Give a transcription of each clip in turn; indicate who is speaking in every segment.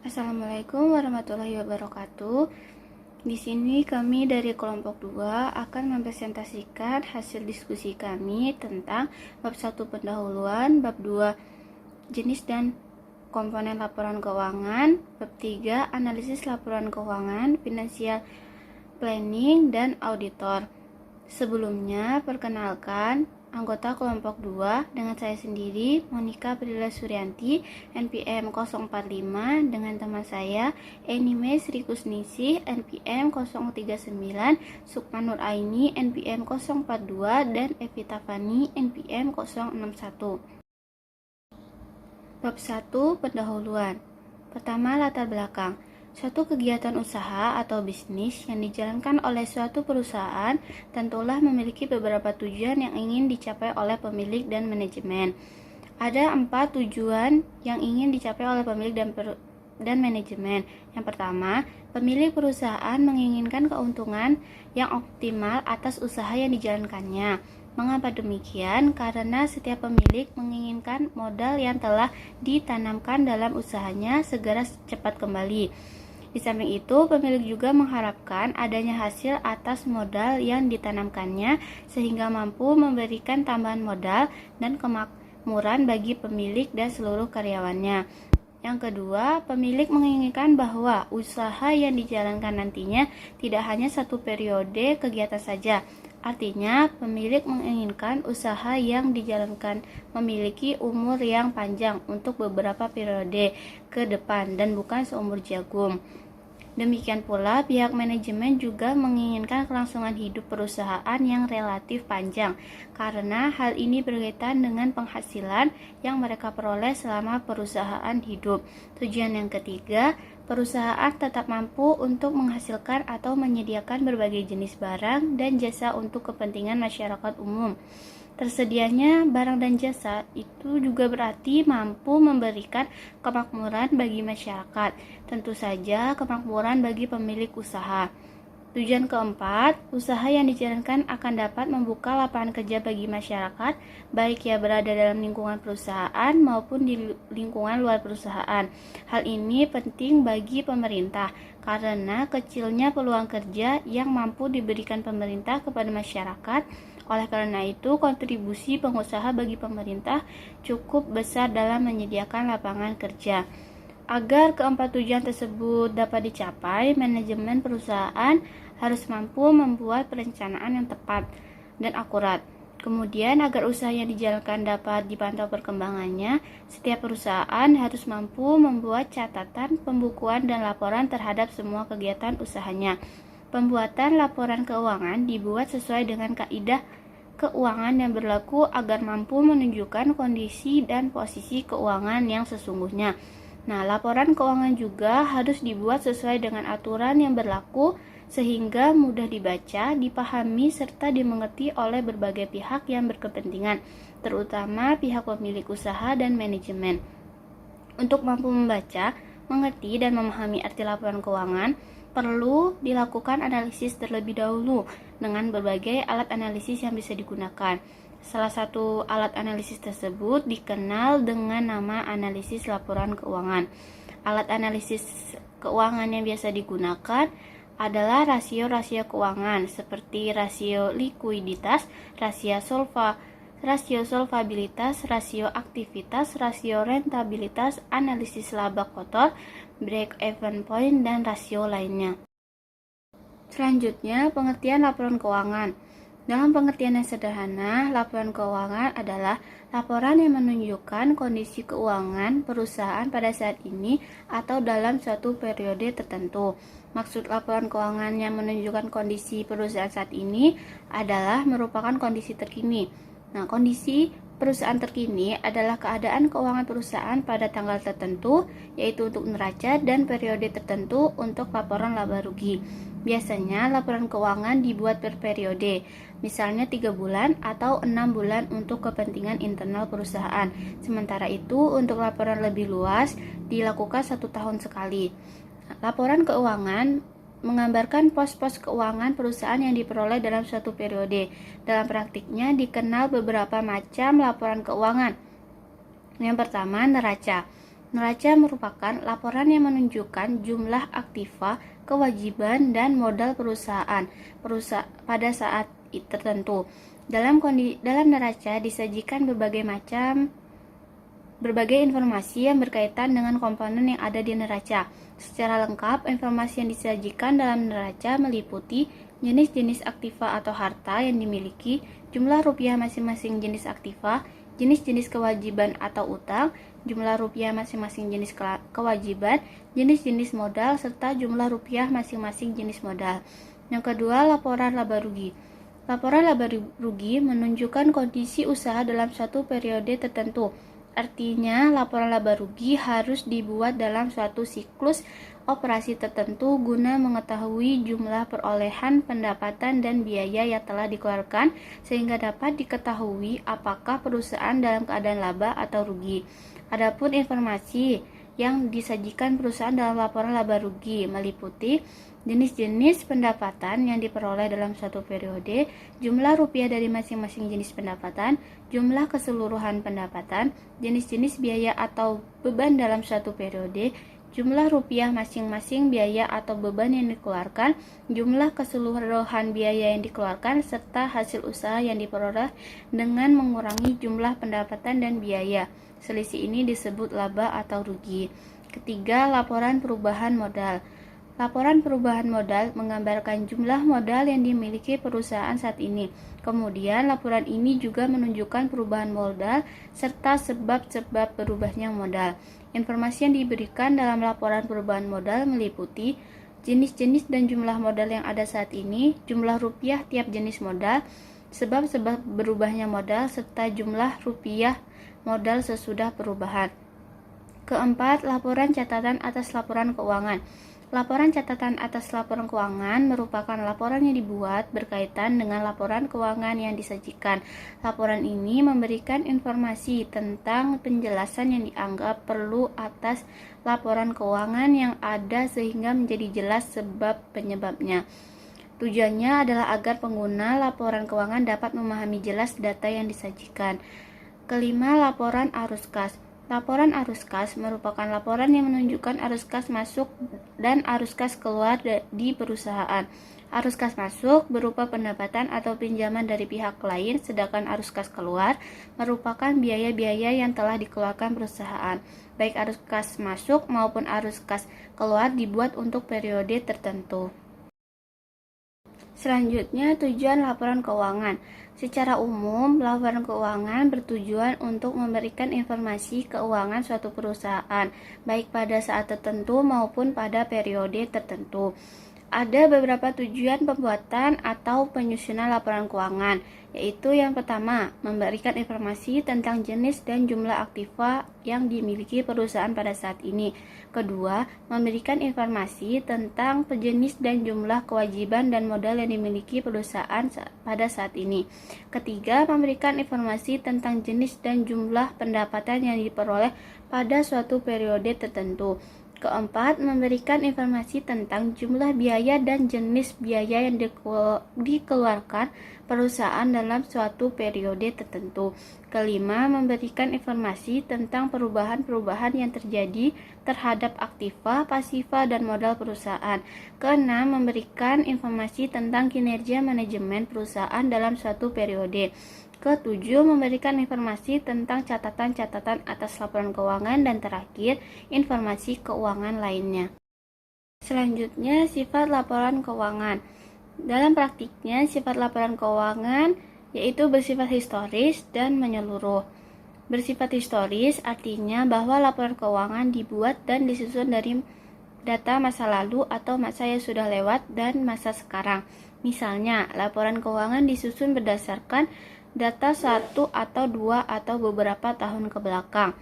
Speaker 1: Assalamualaikum warahmatullahi wabarakatuh. Di sini kami dari kelompok 2 akan mempresentasikan hasil diskusi kami tentang bab 1 pendahuluan, bab 2 jenis dan komponen laporan keuangan, bab 3 analisis laporan keuangan, financial planning, dan auditor. Sebelumnya, perkenalkan anggota kelompok 2 dengan saya sendiri, Monika Prilly Suryanti, NPM 045, dengan teman saya, Enime Sri Kusnisih, NPM 039, Sukma Nur Aini, NPM 042, dan Evita Fani, NPM 061. Bab 1 pendahuluan. Pertama, latar belakang. Suatu kegiatan usaha atau bisnis yang dijalankan oleh suatu perusahaan tentulah memiliki beberapa tujuan yang ingin dicapai oleh pemilik dan manajemen. Ada 4 tujuan yang ingin dicapai oleh pemilik dan manajemen. Yang pertama, pemilik perusahaan menginginkan keuntungan yang optimal atas usaha yang dijalankannya. Mengapa demikian? Karena setiap pemilik menginginkan modal yang telah ditanamkan dalam usahanya segera cepat kembali. Di samping itu, pemilik juga mengharapkan adanya hasil atas modal yang ditanamkannya sehingga mampu memberikan tambahan modal dan kemakmuran bagi pemilik dan seluruh karyawannya. Yang kedua, pemilik menginginkan bahwa usaha yang dijalankan nantinya tidak hanya satu periode kegiatan saja. Artinya, pemilik menginginkan usaha yang dijalankan memiliki umur yang panjang untuk beberapa periode ke depan dan bukan seumur jagung. Demikian pula, pihak manajemen juga menginginkan kelangsungan hidup perusahaan yang relatif panjang, karena hal ini berkaitan dengan penghasilan yang mereka peroleh selama perusahaan hidup. Tujuan yang ketiga, perusahaan tetap mampu untuk menghasilkan atau menyediakan berbagai jenis barang dan jasa untuk kepentingan masyarakat umum. Tersedianya barang dan jasa itu juga berarti mampu memberikan kemakmuran bagi masyarakat, tentu saja kemakmuran bagi pemilik usaha. Tujuan keempat, usaha yang dijalankan akan dapat membuka lapangan kerja bagi masyarakat, baik yang berada dalam lingkungan perusahaan maupun di lingkungan luar perusahaan. Hal ini penting bagi pemerintah, karena kecilnya peluang kerja yang mampu diberikan pemerintah kepada masyarakat. Oleh karena itu, kontribusi pengusaha bagi pemerintah cukup besar dalam menyediakan lapangan kerja. Agar keempat tujuan tersebut dapat dicapai, manajemen perusahaan harus mampu membuat perencanaan yang tepat dan akurat. Kemudian, agar usaha yang dijalankan dapat dipantau perkembangannya, setiap perusahaan harus mampu membuat catatan, pembukuan, dan laporan terhadap semua kegiatan usahanya. Pembuatan laporan keuangan dibuat sesuai dengan kaidah keuangan yang berlaku agar mampu menunjukkan kondisi dan posisi keuangan yang sesungguhnya. Nah, laporan keuangan juga harus dibuat sesuai dengan aturan yang berlaku sehingga mudah dibaca, dipahami, serta dimengerti oleh berbagai pihak yang berkepentingan, terutama pihak pemilik usaha dan manajemen. Untuk mampu membaca, mengerti, dan memahami arti laporan keuangan, perlu dilakukan analisis terlebih dahulu dengan berbagai alat analisis yang bisa digunakan. Salah satu alat analisis tersebut dikenal dengan nama analisis laporan keuangan. Alat analisis keuangan yang biasa digunakan adalah rasio-rasio keuangan seperti rasio likuiditas, rasio solvabilitas, rasio aktivitas, rasio rentabilitas, analisis laba kotor, break-even point, dan rasio lainnya. Selanjutnya, pengertian laporan keuangan. Dalam pengertian yang sederhana, laporan keuangan adalah laporan yang menunjukkan kondisi keuangan perusahaan pada saat ini atau dalam suatu periode tertentu. Maksud laporan keuangan yang menunjukkan kondisi perusahaan saat ini adalah merupakan kondisi terkini. Nah, kondisi perusahaan terkini adalah keadaan keuangan perusahaan pada tanggal tertentu, yaitu untuk neraca, dan periode tertentu untuk laporan laba rugi. Biasanya laporan keuangan dibuat per periode, misalnya 3 bulan atau 6 bulan untuk kepentingan internal perusahaan. Sementara itu, untuk laporan lebih luas dilakukan 1 tahun sekali. Laporan keuangan menggambarkan pos-pos keuangan perusahaan yang diperoleh dalam suatu periode. Dalam praktiknya dikenal beberapa macam laporan keuangan. Yang pertama, neraca. Neraca merupakan laporan yang menunjukkan jumlah aktiva, kewajiban, dan modal perusahaan pada saat tertentu. Dalam neraca disajikan berbagai informasi yang berkaitan dengan komponen yang ada di neraca. Secara lengkap, informasi yang disajikan dalam neraca meliputi jenis-jenis aktiva atau harta yang dimiliki, jumlah rupiah masing-masing jenis aktiva, jenis-jenis kewajiban atau utang, jumlah rupiah masing-masing jenis kewajiban, jenis-jenis modal, serta jumlah rupiah masing-masing jenis modal. Yang kedua, laporan laba rugi. Laporan laba rugi menunjukkan kondisi usaha dalam suatu periode tertentu. Artinya, laporan laba rugi harus dibuat dalam suatu siklus operasi tertentu guna mengetahui jumlah perolehan pendapatan dan biaya yang telah dikeluarkan sehingga dapat diketahui apakah perusahaan dalam keadaan laba atau rugi. Adapun informasi yang disajikan perusahaan dalam laporan laba rugi meliputi jenis-jenis pendapatan yang diperoleh dalam suatu periode, jumlah rupiah dari masing-masing jenis pendapatan, jumlah keseluruhan pendapatan, jenis-jenis biaya atau beban dalam suatu periode, jumlah rupiah masing-masing biaya atau beban yang dikeluarkan, jumlah keseluruhan biaya yang dikeluarkan, serta hasil usaha yang diperoleh dengan mengurangi jumlah pendapatan dan biaya. Selisih ini disebut laba atau rugi. Ketiga, laporan perubahan modal. Laporan perubahan modal menggambarkan jumlah modal yang dimiliki perusahaan saat ini. Kemudian, laporan ini juga menunjukkan perubahan modal serta sebab-sebab berubahnya modal. Informasi yang diberikan dalam laporan perubahan modal meliputi jenis-jenis dan jumlah modal yang ada saat ini, jumlah rupiah tiap jenis modal, sebab-sebab berubahnya modal, serta jumlah rupiah modal sesudah perubahan. Keempat, laporan catatan atas laporan keuangan. Laporan catatan atas laporan keuangan merupakan laporan yang dibuat berkaitan dengan laporan keuangan yang disajikan. Laporan ini memberikan informasi tentang penjelasan yang dianggap perlu atas laporan keuangan yang ada sehingga menjadi jelas sebab penyebabnya. Tujuannya adalah agar pengguna laporan keuangan dapat memahami jelas data yang disajikan. Kelima, laporan arus kas. Laporan arus kas merupakan laporan yang menunjukkan arus kas masuk dan arus kas keluar di perusahaan. Arus kas masuk berupa pendapatan atau pinjaman dari pihak lain, sedangkan arus kas keluar merupakan biaya-biaya yang telah dikeluarkan perusahaan. Baik arus kas masuk maupun arus kas keluar dibuat untuk periode tertentu. Selanjutnya, tujuan laporan keuangan. Secara umum, laporan keuangan bertujuan untuk memberikan informasi keuangan suatu perusahaan, baik pada saat tertentu maupun pada periode tertentu. Ada beberapa tujuan pembuatan atau penyusunan laporan keuangan, yaitu yang pertama, memberikan informasi tentang jenis dan jumlah aktiva yang dimiliki perusahaan pada saat ini. Kedua, memberikan informasi tentang jenis dan jumlah kewajiban dan modal yang dimiliki perusahaan pada saat ini. Ketiga, memberikan informasi tentang jenis dan jumlah pendapatan yang diperoleh pada suatu periode tertentu. Keempat, memberikan informasi tentang jumlah biaya dan jenis biaya yang dikeluarkan perusahaan dalam suatu periode tertentu. Kelima, memberikan informasi tentang perubahan-perubahan yang terjadi terhadap aktiva, pasiva, dan modal perusahaan. Keenam, memberikan informasi tentang kinerja manajemen perusahaan dalam suatu periode. Ketujuh, memberikan informasi tentang catatan-catatan atas laporan keuangan, dan terakhir, informasi keuangan lainnya. Selanjutnya, sifat laporan keuangan. Dalam praktiknya, sifat laporan keuangan yaitu bersifat historis dan menyeluruh. Bersifat historis artinya bahwa laporan keuangan dibuat dan disusun dari data masa lalu atau masa yang sudah lewat dan masa sekarang. Misalnya, laporan keuangan disusun berdasarkan data 1 atau 2 atau beberapa tahun ke belakang.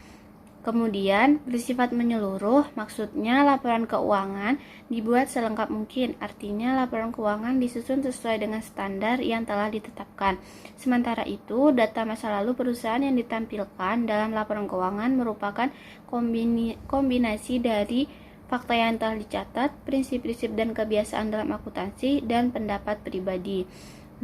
Speaker 1: Kemudian, bersifat menyeluruh, maksudnya laporan keuangan dibuat selengkap mungkin, artinya laporan keuangan disusun sesuai dengan standar yang telah ditetapkan. Sementara itu, data masa lalu perusahaan yang ditampilkan dalam laporan keuangan merupakan kombinasi dari fakta yang telah dicatat, prinsip-prinsip dan kebiasaan dalam akuntansi, dan pendapat pribadi.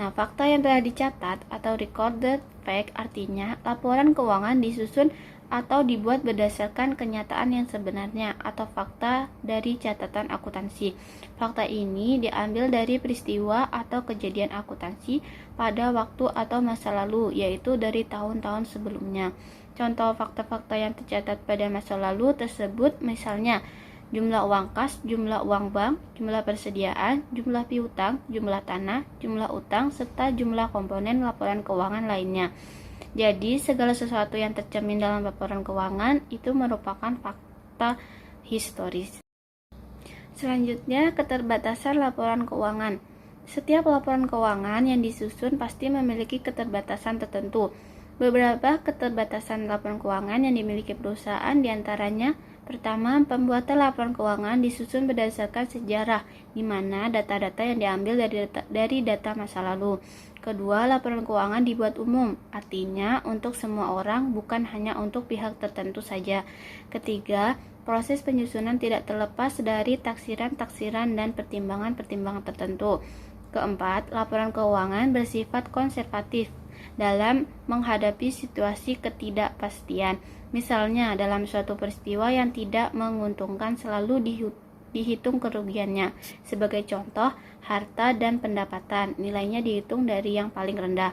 Speaker 1: Nah, fakta yang telah dicatat atau recorded fact artinya laporan keuangan disusun atau dibuat berdasarkan kenyataan yang sebenarnya atau fakta dari catatan akuntansi. Fakta ini diambil dari peristiwa atau kejadian akuntansi pada waktu atau masa lalu, yaitu dari tahun-tahun sebelumnya. Contoh fakta-fakta yang tercatat pada masa lalu tersebut misalnya jumlah uang kas, jumlah uang bank, jumlah persediaan, jumlah piutang, jumlah tanah, jumlah utang, serta jumlah komponen laporan keuangan lainnya. Jadi, segala sesuatu yang tercermin dalam laporan keuangan itu merupakan fakta historis. Selanjutnya, keterbatasan laporan keuangan. Setiap laporan keuangan yang disusun pasti memiliki keterbatasan tertentu. Beberapa keterbatasan laporan keuangan yang dimiliki perusahaan diantaranya: pertama, pembuatan laporan keuangan disusun berdasarkan sejarah, di mana data-data yang diambil dari data masa lalu. Kedua, laporan keuangan dibuat umum, artinya untuk semua orang, bukan hanya untuk pihak tertentu saja. Ketiga, proses penyusunan tidak terlepas dari taksiran-taksiran dan pertimbangan-pertimbangan tertentu. Keempat, laporan keuangan bersifat konservatif dalam menghadapi situasi ketidakpastian. Misalnya, dalam suatu peristiwa yang tidak menguntungkan selalu dihitung kerugiannya. Sebagai contoh, harta dan pendapatan, nilainya dihitung dari yang paling rendah.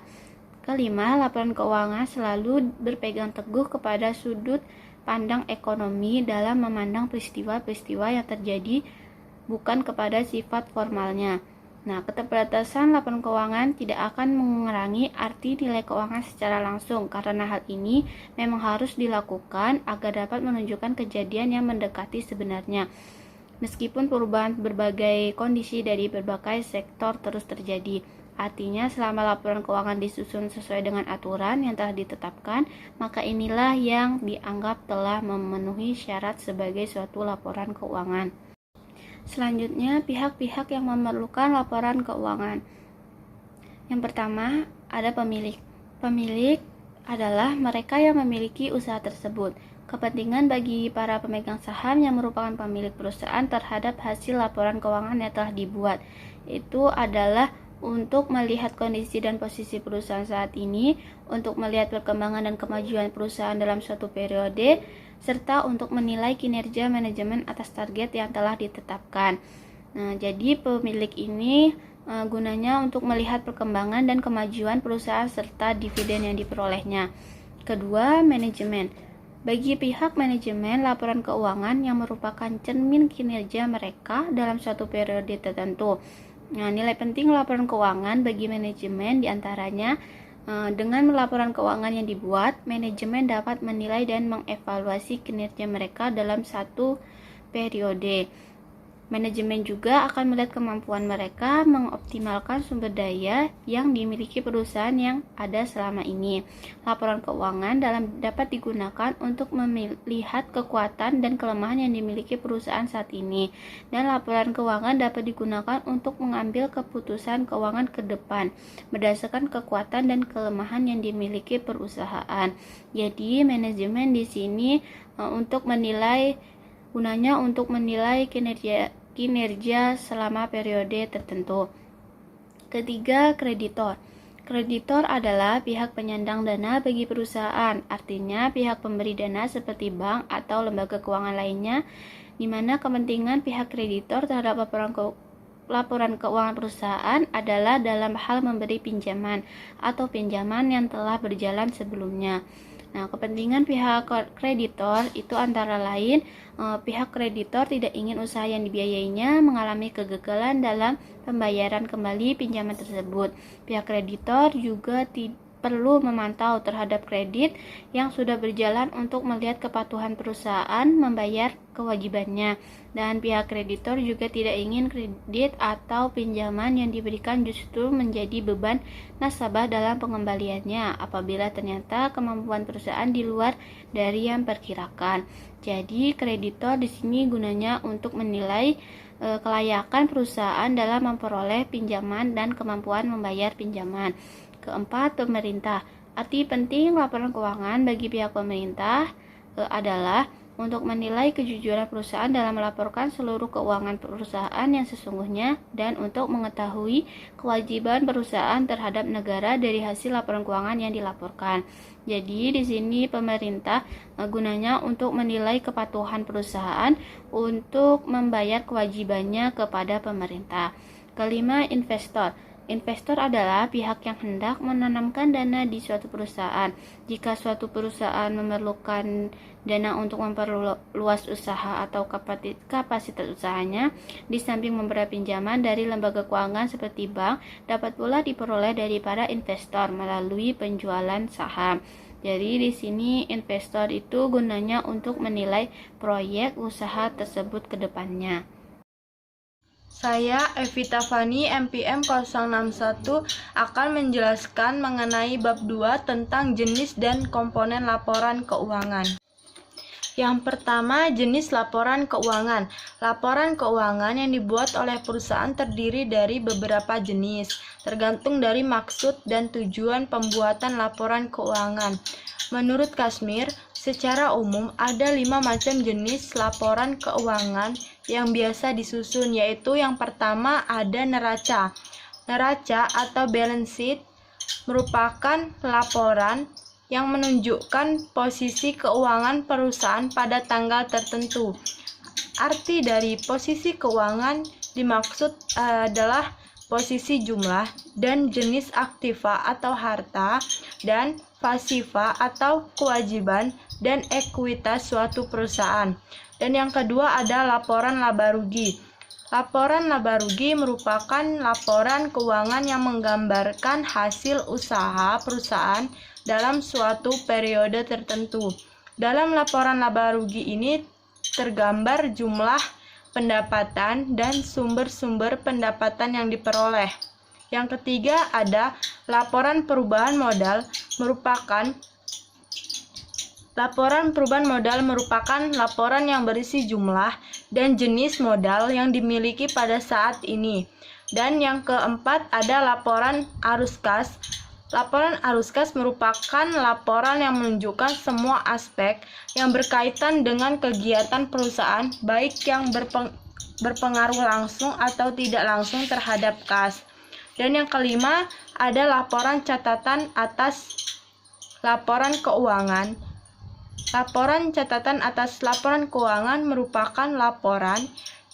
Speaker 1: Kelima, laporan keuangan selalu berpegang teguh kepada sudut pandang ekonomi dalam memandang peristiwa-peristiwa yang terjadi, bukan kepada sifat formalnya. Nah, keterbatasan laporan keuangan tidak akan mengurangi arti nilai keuangan secara langsung, karena hal ini memang harus dilakukan agar dapat menunjukkan kejadian yang mendekati sebenarnya. Meskipun perubahan berbagai kondisi dari berbagai sektor terus terjadi. Artinya, selama laporan keuangan disusun sesuai dengan aturan yang telah ditetapkan, maka inilah yang dianggap telah memenuhi syarat sebagai suatu laporan keuangan. Selanjutnya, pihak-pihak yang memerlukan laporan keuangan. Yang pertama, ada pemilik. Pemilik adalah mereka yang memiliki usaha tersebut. Kepentingan bagi para pemegang saham yang merupakan pemilik perusahaan terhadap hasil laporan keuangan yang telah dibuat. Itu adalah untuk melihat kondisi dan posisi perusahaan saat ini, untuk melihat perkembangan dan kemajuan perusahaan dalam suatu periode, serta untuk menilai kinerja manajemen atas target yang telah ditetapkan. Nah, jadi pemilik ini gunanya untuk melihat perkembangan dan kemajuan perusahaan serta dividen yang diperolehnya. Kedua, manajemen. Bagi pihak manajemen, laporan keuangan yang merupakan cermin kinerja mereka dalam suatu periode tertentu. Nah, nilai penting laporan keuangan bagi manajemen diantaranya dengan laporan keuangan yang dibuat, manajemen dapat menilai dan mengevaluasi kinerja mereka dalam satu periode. Manajemen juga akan melihat kemampuan mereka mengoptimalkan sumber daya yang dimiliki perusahaan yang ada selama ini. Laporan keuangan dapat digunakan untuk melihat kekuatan dan kelemahan yang dimiliki perusahaan saat ini. Dan laporan keuangan dapat digunakan untuk mengambil keputusan keuangan ke depan berdasarkan kekuatan dan kelemahan yang dimiliki perusahaan. Jadi, manajemen di sini gunanya untuk menilai kinerja selama periode tertentu. Ketiga, kreditor. Kreditor adalah pihak penyandang dana bagi perusahaan, artinya pihak pemberi dana seperti bank atau lembaga keuangan lainnya, di mana kepentingan pihak kreditor terhadap laporan keuangan perusahaan adalah dalam hal memberi pinjaman atau pinjaman yang telah berjalan sebelumnya. Nah, kepentingan pihak kreditor itu antara lain pihak kreditor tidak ingin usaha yang dibiayainya mengalami kegagalan dalam pembayaran kembali pinjaman tersebut. Pihak kreditor juga perlu memantau terhadap kredit yang sudah berjalan untuk melihat kepatuhan perusahaan membayar kewajibannya. Dan pihak kreditor juga tidak ingin kredit atau pinjaman yang diberikan justru menjadi beban nasabah dalam pengembaliannya apabila ternyata kemampuan perusahaan di luar dari yang perkirakan. Jadi kreditor di sini gunanya untuk menilai kelayakan perusahaan dalam memperoleh pinjaman dan kemampuan membayar pinjaman. Keempat, pemerintah. Arti penting laporan keuangan bagi pihak pemerintah adalah untuk menilai kejujuran perusahaan dalam melaporkan seluruh keuangan perusahaan yang sesungguhnya dan untuk mengetahui kewajiban perusahaan terhadap negara dari hasil laporan keuangan yang dilaporkan. Jadi di sini pemerintah gunanya untuk menilai kepatuhan perusahaan untuk membayar kewajibannya kepada pemerintah. Kelima, investor. Investor adalah pihak yang hendak menanamkan dana di suatu perusahaan. Jika suatu perusahaan memerlukan dana untuk memperluas usaha atau kapasitas usahanya, di samping memberi pinjaman dari lembaga keuangan seperti bank, dapat pula diperoleh dari para investor melalui penjualan saham. Jadi di sini investor itu gunanya untuk menilai proyek usaha tersebut ke depannya.
Speaker 2: Saya, Evita Fani, MPM 061, akan menjelaskan mengenai bab 2 tentang jenis dan komponen laporan keuangan. Yang pertama, jenis laporan keuangan. Laporan keuangan yang dibuat oleh perusahaan terdiri dari beberapa jenis, tergantung dari maksud dan tujuan pembuatan laporan keuangan. Menurut Kazmir, secara umum ada 5 macam jenis laporan keuangan yang biasa disusun, yaitu yang pertama ada neraca. Neraca atau balance sheet merupakan laporan yang menunjukkan posisi keuangan perusahaan pada tanggal tertentu. Arti dari posisi keuangan dimaksud adalah posisi jumlah dan jenis aktiva atau harta dan pasiva atau kewajiban dan ekuitas suatu perusahaan. Dan yang kedua ada laporan laba rugi. Laporan laba rugi merupakan laporan keuangan yang menggambarkan hasil usaha perusahaan dalam suatu periode tertentu. Dalam laporan laba rugi ini tergambar jumlah pendapatan dan sumber-sumber pendapatan yang diperoleh. Yang ketiga ada laporan perubahan modal merupakan laporan yang berisi jumlah dan jenis modal yang dimiliki pada saat ini. Dan yang keempat ada laporan arus kas. Laporan arus kas merupakan laporan yang menunjukkan semua aspek yang berkaitan dengan kegiatan perusahaan, baik yang berpengaruh langsung atau tidak langsung terhadap kas. Dan yang kelima ada laporan catatan atas laporan keuangan. Laporan catatan atas laporan keuangan merupakan laporan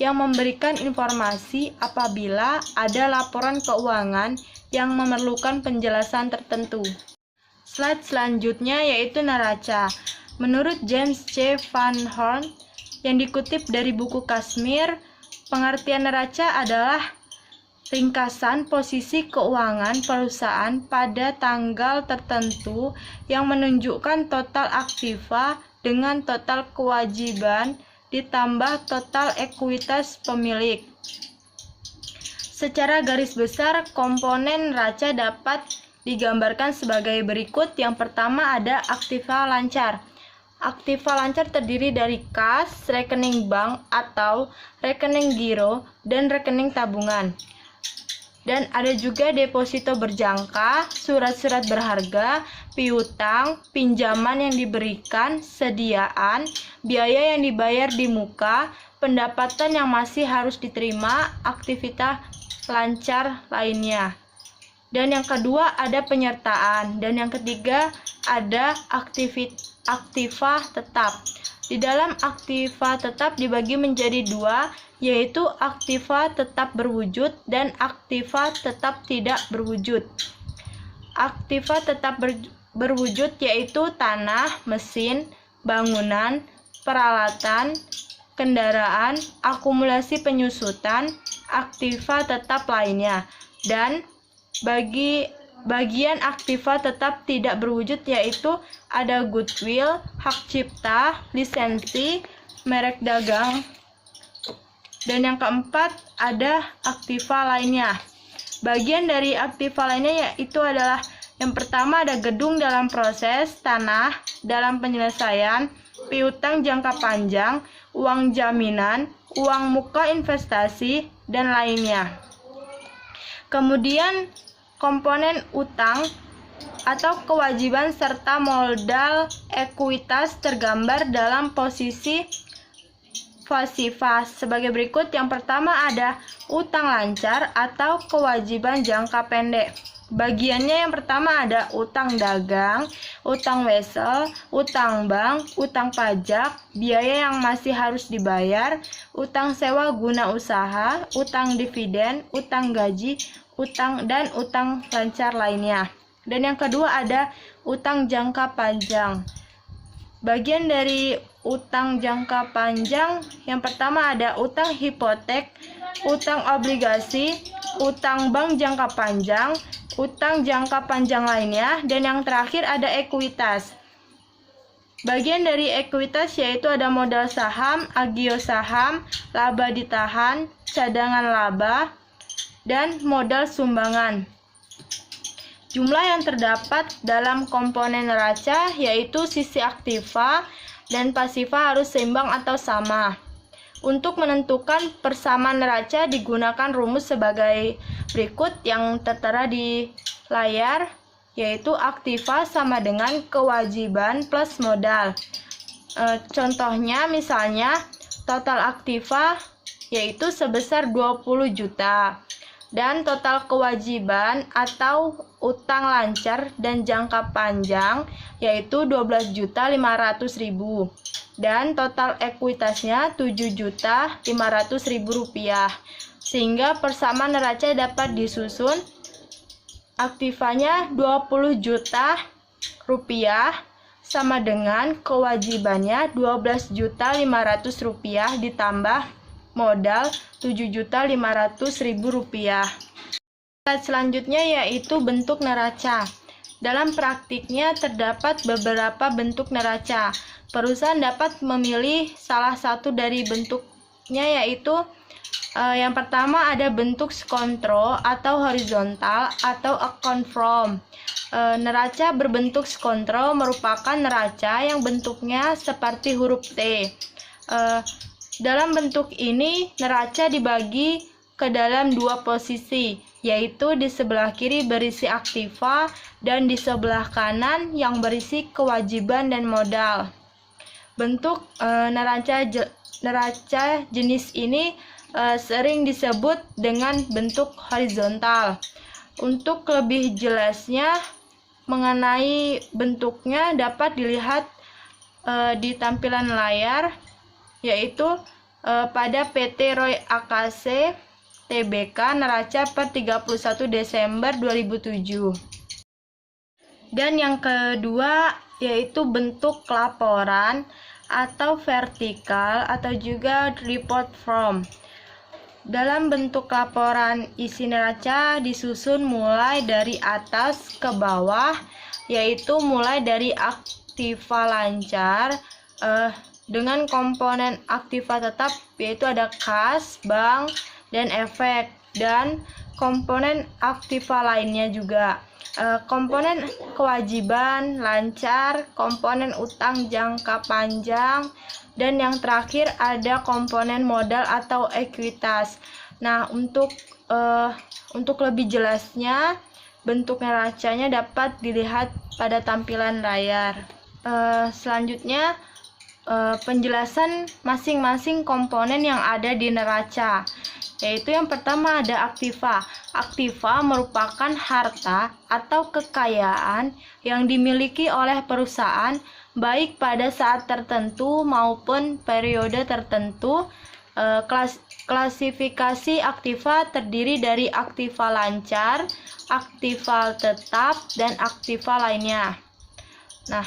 Speaker 2: yang memberikan informasi apabila ada laporan keuangan yang memerlukan penjelasan tertentu. Slide selanjutnya yaitu neraca. Menurut James C. Van Horn yang dikutip dari buku Kazmir, pengertian neraca adalah ringkasan posisi keuangan perusahaan pada tanggal tertentu yang menunjukkan total aktiva dengan total kewajiban ditambah total ekuitas pemilik. Secara garis besar, komponen neraca dapat digambarkan sebagai berikut. Yang pertama ada aktiva lancar. Aktiva lancar terdiri dari kas, rekening bank atau rekening giro, dan rekening tabungan. Dan ada juga deposito berjangka, surat-surat berharga, piutang, pinjaman yang diberikan, sediaan, biaya yang dibayar di muka, pendapatan yang masih harus diterima, aktivitas lancar lainnya. Dan yang kedua ada penyertaan. Dan yang ketiga ada aktiva tetap. Di dalam aktiva tetap dibagi menjadi dua, yaitu aktiva tetap berwujud dan aktiva tetap tidak berwujud. Aktiva tetap berwujud yaitu tanah, mesin, bangunan, peralatan, kendaraan, akumulasi penyusutan, aktiva tetap lainnya. Dan bagian aktiva tetap tidak berwujud yaitu ada goodwill, hak cipta, lisensi, merek dagang. Dan yang keempat ada aktiva lainnya. Bagian dari aktiva lainnya yaitu adalah yang pertama ada gedung dalam proses, tanah dalam penyelesaian, piutang jangka panjang, uang jaminan, uang muka investasi, dan lainnya. Kemudian komponen utang atau kewajiban serta modal ekuitas tergambar dalam posisi pasifas sebagai berikut. Yang pertama ada utang lancar atau kewajiban jangka pendek. Bagiannya yang pertama ada utang dagang, utang wesel, utang bank, utang pajak, biaya yang masih harus dibayar, utang sewa guna usaha, utang dividen, utang gaji, utang dan utang lancar lainnya. Dan yang kedua ada utang jangka panjang. Bagian dari utang jangka panjang yang pertama ada utang hipotek, utang obligasi, utang bank jangka panjang, utang jangka panjang lainnya, dan yang terakhir ada ekuitas. Bagian dari ekuitas yaitu ada modal saham, agio saham, laba ditahan, cadangan laba, dan modal sumbangan. Jumlah yang terdapat dalam komponen neraca yaitu sisi aktiva dan pasifa harus seimbang atau sama. Untuk menentukan persamaan neraca digunakan rumus sebagai berikut yang tertera di layar, yaitu aktiva sama dengan kewajiban plus modal. Contohnya misalnya total aktiva yaitu sebesar 20 juta. Dan total kewajiban atau utang lancar dan jangka panjang yaitu 12.500.000 dan total ekuitasnya 7.500.000 rupiah. Sehingga persamaan neraca dapat disusun aktivanya 20 juta rupiah sama dengan kewajibannya 12.500.000 rupiah ditambah modal 7.500.000 rupiah. Slide selanjutnya yaitu bentuk neraca. Dalam praktiknya terdapat beberapa bentuk neraca. Perusahaan dapat memilih salah satu dari bentuknya yaitu yang pertama ada bentuk skontro atau horizontal atau account from. Neraca berbentuk skontro merupakan neraca yang bentuknya seperti huruf T. Dalam bentuk ini, neraca dibagi ke dalam dua posisi, yaitu di sebelah kiri berisi aktiva dan di sebelah kanan yang berisi kewajiban dan modal. Bentuk neraca jenis ini sering disebut dengan bentuk horizontal. Untuk lebih jelasnya mengenai bentuknya dapat dilihat di tampilan layar, yaitu pada PT Roy AKC Tbk neraca per 31 Desember 2007. Dan yang kedua yaitu bentuk laporan atau vertikal atau juga report from. Dalam bentuk laporan isi neraca disusun mulai dari atas ke bawah, yaitu mulai dari aktiva lancar dengan komponen aktiva tetap yaitu ada kas, bank, dan efek, dan komponen aktiva lainnya juga. Komponen kewajiban lancar, komponen utang jangka panjang, dan yang terakhir ada komponen modal atau ekuitas. Nah, untuk lebih jelasnya bentuk neracanya dapat dilihat pada tampilan layar. Selanjutnya penjelasan masing-masing komponen yang ada di neraca, yaitu yang pertama ada aktiva. Aktiva merupakan harta atau kekayaan yang dimiliki oleh perusahaan baik pada saat tertentu maupun periode tertentu. Klasifikasi aktiva terdiri dari aktiva lancar, aktiva tetap, dan aktiva lainnya. Nah,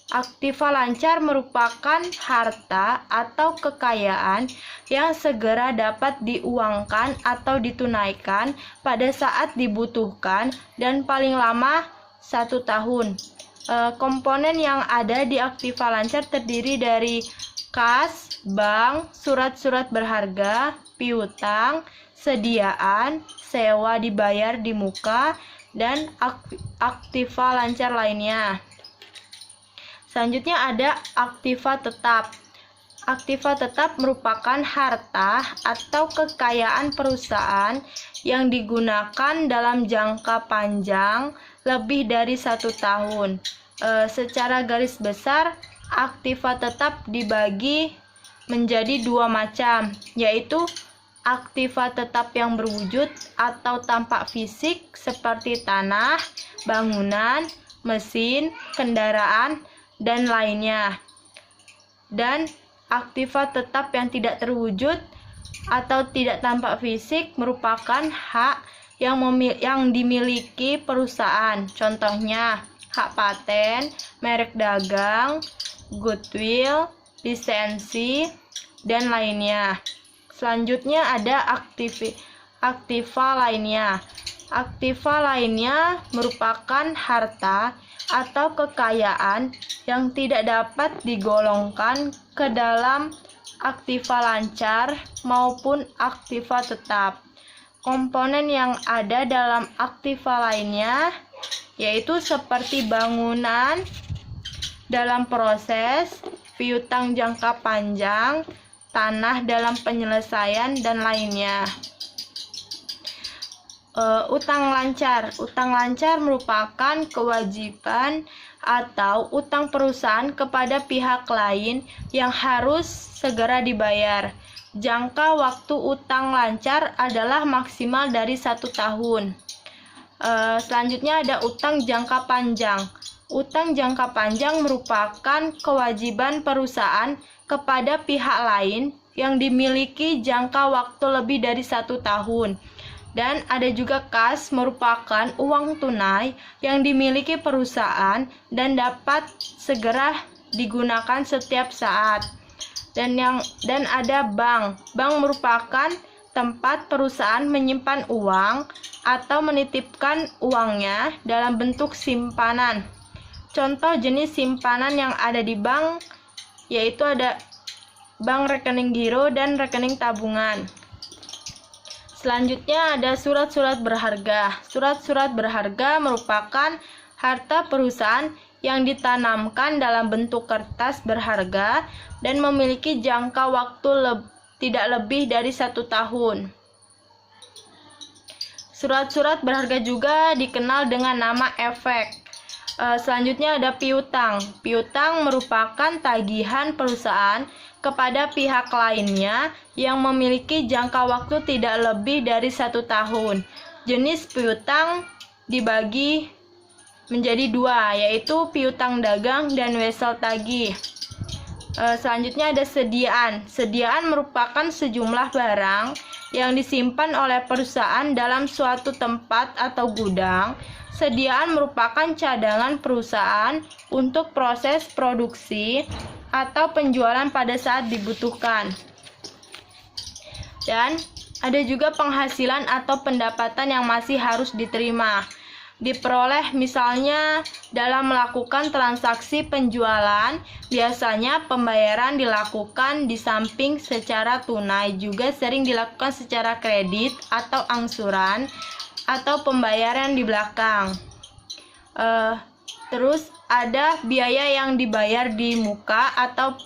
Speaker 2: aktiva lancar merupakan harta atau kekayaan yang segera dapat diuangkan atau ditunaikan pada saat dibutuhkan dan paling lama 1 tahun. Komponen yang ada di aktiva lancar terdiri dari kas, bank, surat-surat berharga, piutang, sediaan, sewa dibayar di muka, dan aktiva lancar lainnya. Selanjutnya ada aktiva tetap. Aktiva tetap merupakan harta atau kekayaan perusahaan yang digunakan dalam jangka panjang lebih dari 1 tahun. Secara garis besar, aktiva tetap dibagi menjadi 2 macam, yaitu aktiva tetap yang berwujud atau tampak fisik seperti tanah, bangunan, mesin, kendaraan, dan lainnya. Dan aktiva tetap yang tidak terwujud atau tidak tampak fisik merupakan hak yang dimiliki perusahaan. Contohnya, hak paten, merek dagang, goodwill, lisensi, dan lainnya. Selanjutnya ada aktiva lainnya. Aktiva lainnya merupakan harta atau kekayaan yang tidak dapat digolongkan ke dalam aktiva lancar maupun aktiva tetap. Komponen yang ada dalam aktiva lainnya yaitu seperti bangunan dalam proses, piutang jangka panjang, tanah dalam penyelesaian, dan lainnya. Utang lancar. Utang lancar merupakan kewajiban atau utang perusahaan kepada pihak lain yang harus segera dibayar. Jangka waktu utang lancar adalah maksimal dari 1 tahun. Selanjutnya ada utang jangka panjang. Utang jangka panjang merupakan kewajiban perusahaan kepada pihak lain yang dimiliki jangka waktu lebih dari 1 tahun. Dan ada juga kas, merupakan uang tunai yang dimiliki perusahaan dan dapat segera digunakan setiap saat. Dan ada bank. Bank merupakan tempat perusahaan menyimpan uang atau menitipkan uangnya dalam bentuk simpanan. Contoh jenis simpanan yang ada di bank yaitu ada bank rekening giro dan rekening tabungan. Selanjutnya ada surat-surat berharga. Surat-surat berharga merupakan harta perusahaan yang ditanamkan dalam bentuk kertas berharga dan memiliki jangka waktu tidak lebih dari 1 tahun. Surat-surat berharga juga dikenal dengan nama efek. Selanjutnya ada piutang. Piutang merupakan tagihan perusahaan kepada pihak lainnya yang memiliki jangka waktu tidak lebih dari 1 tahun. Jenis piutang dibagi menjadi 2, yaitu piutang dagang dan wesel tagih. Selanjutnya ada sediaan. Sediaan merupakan sejumlah barang yang disimpan oleh perusahaan dalam suatu tempat atau gudang. Sediaan merupakan cadangan perusahaan untuk proses produksi atau penjualan pada saat dibutuhkan. Dan ada juga penghasilan atau pendapatan yang masih harus diterima. Diperoleh misalnya dalam melakukan transaksi penjualan, biasanya pembayaran dilakukan di samping secara tunai, juga sering dilakukan secara kredit atau angsuran, atau pembayaran di belakang. Terus ada biaya yang dibayar di muka atau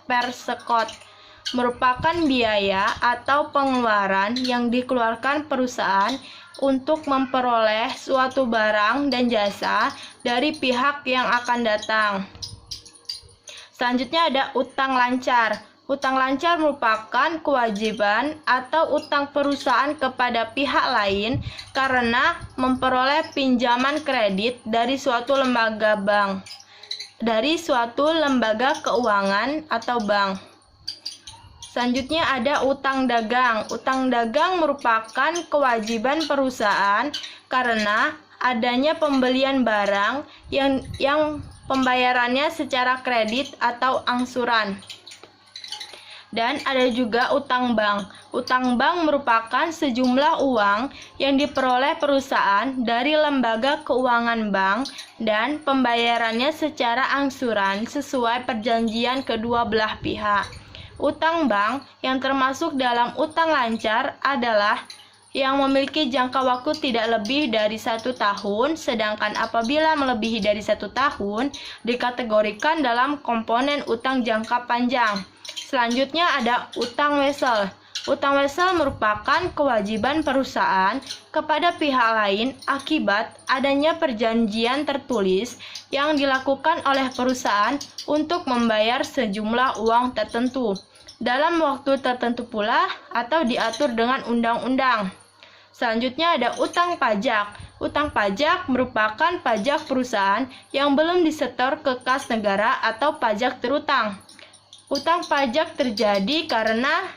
Speaker 2: per sekot, merupakan biaya atau pengeluaran yang dikeluarkan perusahaan untuk memperoleh suatu barang dan jasa dari pihak yang akan datang. Selanjutnya ada utang lancar. Utang lancar merupakan kewajiban atau utang perusahaan kepada pihak lain karena memperoleh pinjaman kredit dari suatu lembaga keuangan atau bank. Selanjutnya ada utang dagang. Utang dagang merupakan kewajiban perusahaan karena adanya pembelian barang yang pembayarannya secara kredit atau angsuran. Dan ada juga utang bank. Utang bank merupakan sejumlah uang yang diperoleh perusahaan dari lembaga keuangan bank dan pembayarannya secara angsuran sesuai perjanjian kedua belah pihak. Utang bank yang termasuk dalam utang lancar adalah yang memiliki jangka waktu tidak lebih dari 1 tahun, sedangkan apabila melebihi dari 1 tahun dikategorikan dalam komponen utang jangka panjang. Selanjutnya ada utang wesel. Utang wesel merupakan kewajiban perusahaan kepada pihak lain akibat adanya perjanjian tertulis yang dilakukan oleh perusahaan untuk membayar sejumlah uang tertentu dalam waktu tertentu pula atau diatur dengan undang-undang. Selanjutnya ada utang pajak. Utang pajak merupakan pajak perusahaan yang belum disetor ke kas negara atau pajak terutang. Utang pajak terjadi karena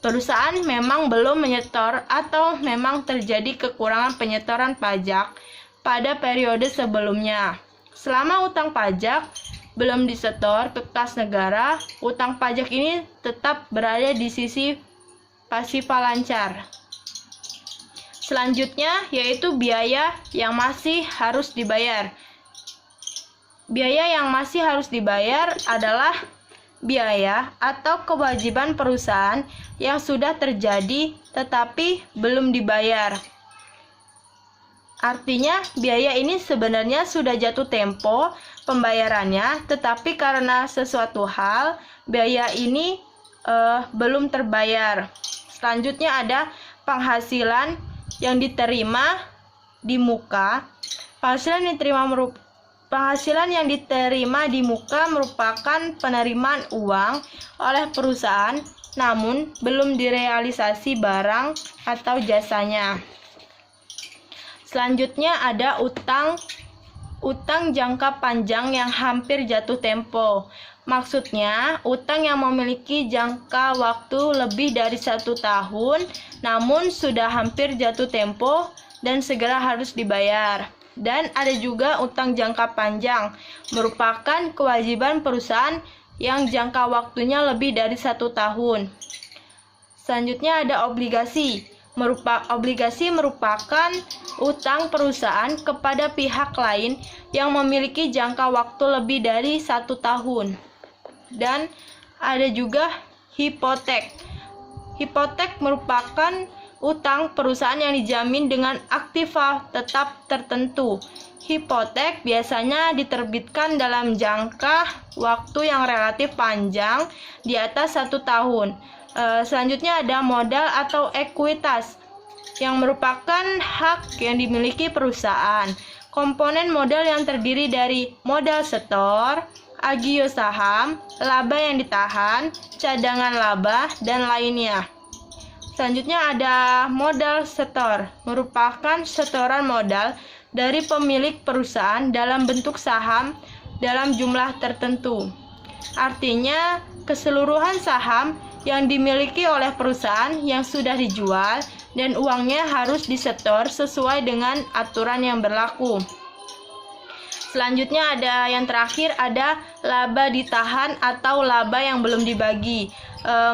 Speaker 2: perusahaan memang belum menyetor atau memang terjadi kekurangan penyetoran pajak pada periode sebelumnya. Selama utang pajak belum disetor ke kas negara, utang pajak ini tetap berada di sisi pasifa lancar. Selanjutnya yaitu biaya yang masih harus dibayar. Biaya yang masih harus dibayar adalah biaya atau kewajiban perusahaan yang sudah terjadi tetapi belum dibayar. Artinya, biaya ini sebenarnya sudah jatuh tempo pembayarannya, tetapi karena sesuatu hal, biaya ini belum terbayar. Selanjutnya ada penghasilan yang diterima di muka. Penghasilan yang diterima di muka merupakan penerimaan uang oleh perusahaan namun belum direalisasi barang atau jasanya. Selanjutnya ada utang jangka panjang yang hampir jatuh tempo. Maksudnya, utang yang memiliki jangka waktu lebih dari 1 tahun namun sudah hampir jatuh tempo dan segera harus dibayar. Dan ada juga utang jangka panjang, merupakan kewajiban perusahaan yang jangka waktunya lebih dari 1 tahun. Selanjutnya ada obligasi. Obligasi merupakan utang perusahaan kepada pihak lain yang memiliki jangka waktu lebih dari 1 tahun. Dan ada juga hipotek. Hipotek merupakan utang perusahaan yang dijamin dengan aktiva tetap tertentu. Hipotek biasanya diterbitkan dalam jangka waktu yang relatif panjang di atas 1 tahun. Selanjutnya ada modal atau ekuitas yang merupakan hak yang dimiliki perusahaan. Komponen modal yang terdiri dari modal setor, agio saham, laba yang ditahan, cadangan laba, dan lainnya. Selanjutnya ada modal setor, merupakan setoran modal dari pemilik perusahaan dalam bentuk saham dalam jumlah tertentu. Artinya, keseluruhan saham yang dimiliki oleh perusahaan yang sudah dijual dan uangnya harus disetor sesuai dengan aturan yang berlaku. Selanjutnya ada yang terakhir, ada laba ditahan atau laba yang belum dibagi.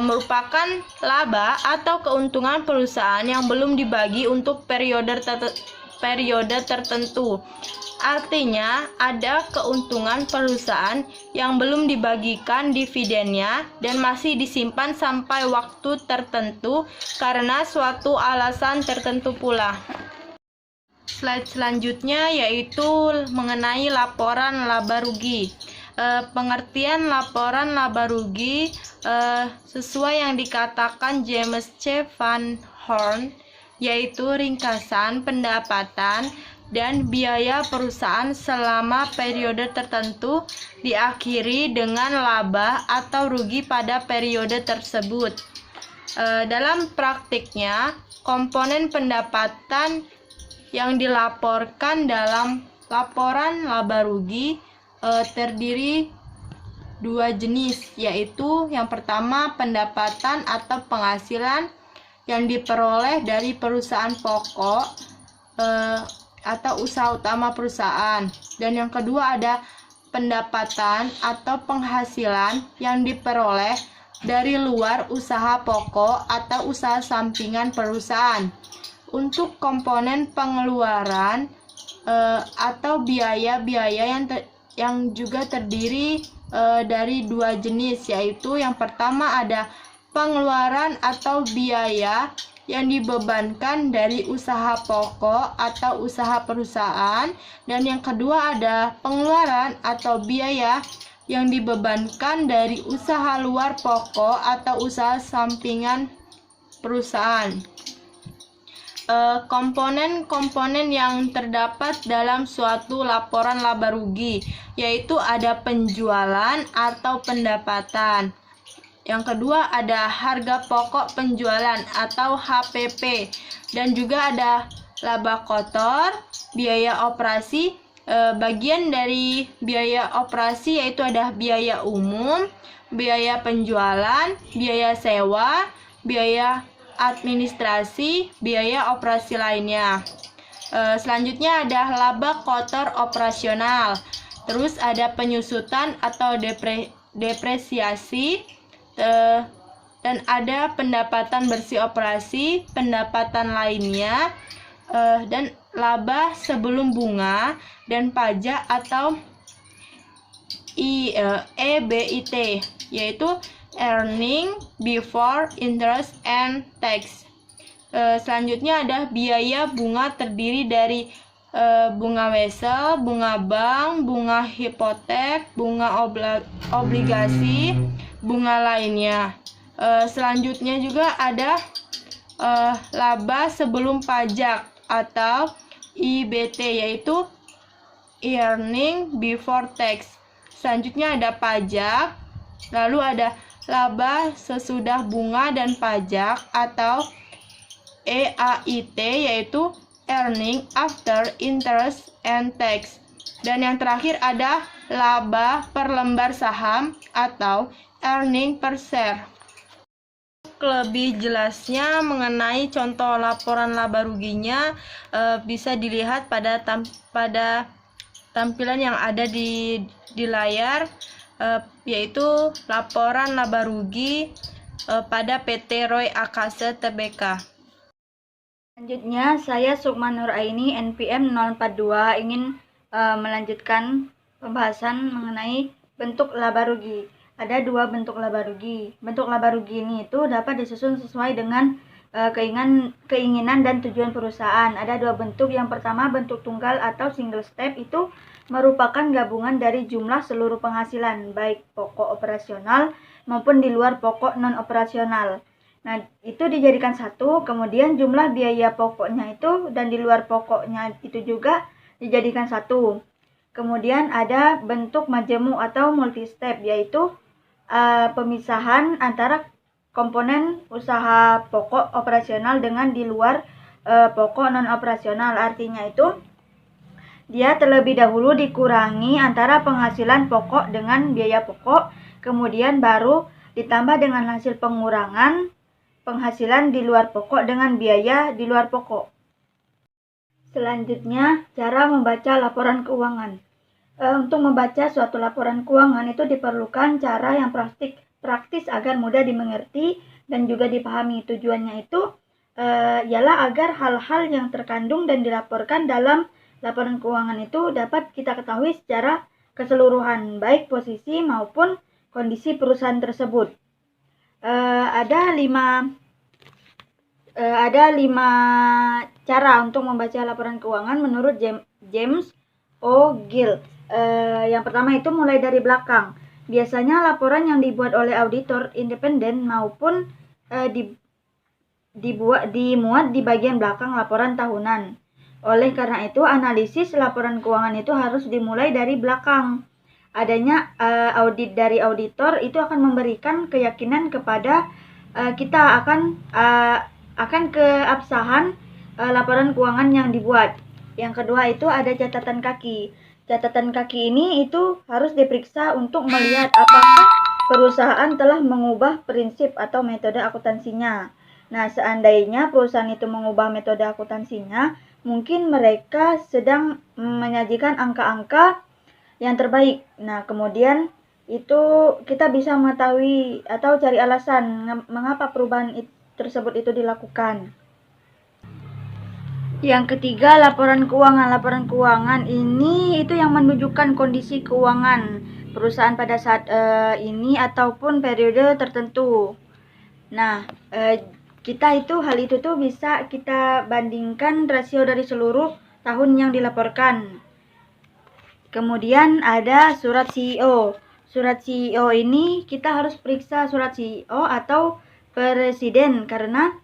Speaker 2: Merupakan laba atau keuntungan perusahaan yang belum dibagi untuk periode tertentu. Artinya, ada keuntungan perusahaan yang belum dibagikan dividennya dan masih disimpan sampai waktu tertentu karena suatu alasan tertentu pula. Slide selanjutnya yaitu mengenai laporan laba rugi. Pengertian laporan laba rugi sesuai yang dikatakan James C. Van Horn, yaitu ringkasan pendapatan dan biaya perusahaan selama periode tertentu diakhiri dengan laba atau rugi pada periode tersebut. Dalam praktiknya, komponen pendapatan yang dilaporkan dalam laporan laba rugi terdiri 2 jenis, yaitu yang pertama pendapatan atau penghasilan yang diperoleh dari perusahaan pokok atau usaha utama perusahaan, dan yang kedua ada pendapatan atau penghasilan yang diperoleh dari luar usaha pokok atau usaha sampingan perusahaan. Untuk komponen pengeluaran atau biaya-biaya yang juga terdiri dari 2 jenis, yaitu yang pertama ada pengeluaran atau biaya yang dibebankan dari usaha pokok atau usaha perusahaan, dan yang kedua ada pengeluaran atau biaya yang dibebankan dari usaha luar pokok atau usaha sampingan perusahaan. Komponen-komponen yang terdapat dalam suatu laporan laba rugi, yaitu ada penjualan atau pendapatan. Yang kedua ada harga pokok penjualan atau HPP, dan juga ada laba kotor, biaya operasi. Bagian dari biaya operasi yaitu ada biaya umum, biaya penjualan, biaya sewa, biaya administrasi, biaya operasi lainnya. Selanjutnya ada laba kotor operasional. Terus ada penyusutan atau depresiasi, dan ada pendapatan bersih operasi, pendapatan lainnya, dan laba sebelum bunga dan pajak atau EBIT, yaitu earning before interest and tax. Selanjutnya ada biaya bunga terdiri dari bunga wesel, bunga bank, bunga hipotek, bunga obligasi, bunga lainnya. Selanjutnya juga ada laba sebelum pajak atau EBT, yaitu earning before tax. Selanjutnya ada pajak, lalu ada laba sesudah bunga dan pajak atau EAIT, yaitu earning after interest and tax. Dan yang terakhir ada laba per lembar saham atau earning per share. Lebih jelasnya mengenai contoh laporan laba ruginya bisa dilihat pada tampilan yang ada di layar, yaitu laporan laba rugi pada PT Roy Akase Tbk.
Speaker 3: Selanjutnya, saya Sukma Nuraini, NPM 042, ingin melanjutkan pembahasan mengenai bentuk laba rugi. Ada dua bentuk laba rugi. Bentuk laba rugi ini itu dapat disusun sesuai dengan keinginan dan tujuan perusahaan. Ada dua bentuk. Yang pertama, bentuk tunggal atau single step, itu merupakan gabungan dari jumlah seluruh penghasilan, baik pokok operasional maupun di luar pokok non-operasional. Nah, itu dijadikan satu, kemudian jumlah biaya pokoknya itu dan di luar pokoknya itu juga dijadikan satu. Kemudian ada bentuk majemuk atau multi step, yaitu pemisahan antara komponen usaha pokok operasional dengan di luar pokok non-operasional. Artinya itu dia terlebih dahulu dikurangi antara penghasilan pokok dengan biaya pokok, kemudian baru ditambah dengan hasil pengurangan penghasilan di luar pokok dengan biaya di luar pokok. Selanjutnya, cara membaca laporan keuangan. Untuk membaca suatu laporan keuangan itu diperlukan cara yang praktis agar mudah dimengerti dan juga dipahami. Tujuannya itu ialah agar hal-hal yang terkandung dan dilaporkan dalam laporan keuangan itu dapat kita ketahui secara keseluruhan, baik posisi maupun kondisi perusahaan tersebut. Ada lima cara untuk membaca laporan keuangan menurut James O. Gill. Yang pertama itu mulai dari belakang. Biasanya laporan yang dibuat oleh auditor independen maupun dimuat di bagian belakang laporan tahunan. Oleh karena itu, analisis laporan keuangan itu harus dimulai dari belakang. Adanya audit dari auditor itu akan memberikan keyakinan kepada kita akan keabsahan laporan keuangan yang dibuat. Yang kedua itu ada catatan kaki. Catatan kaki ini itu harus diperiksa untuk melihat apakah perusahaan telah mengubah prinsip atau metode akuntansinya. Nah, seandainya perusahaan itu mengubah metode akuntansinya, mungkin mereka sedang menyajikan angka-angka yang terbaik. Nah, kemudian itu kita bisa mengetahui atau cari alasan mengapa perubahan tersebut itu dilakukan. Yang ketiga, laporan keuangan. Laporan keuangan ini itu yang menunjukkan kondisi keuangan perusahaan pada saat ini ataupun periode tertentu. Nah, hal itu tuh bisa kita bandingkan rasio dari seluruh tahun yang dilaporkan. Kemudian ada surat CEO. surat CEO ini kita harus periksa surat CEO atau presiden karena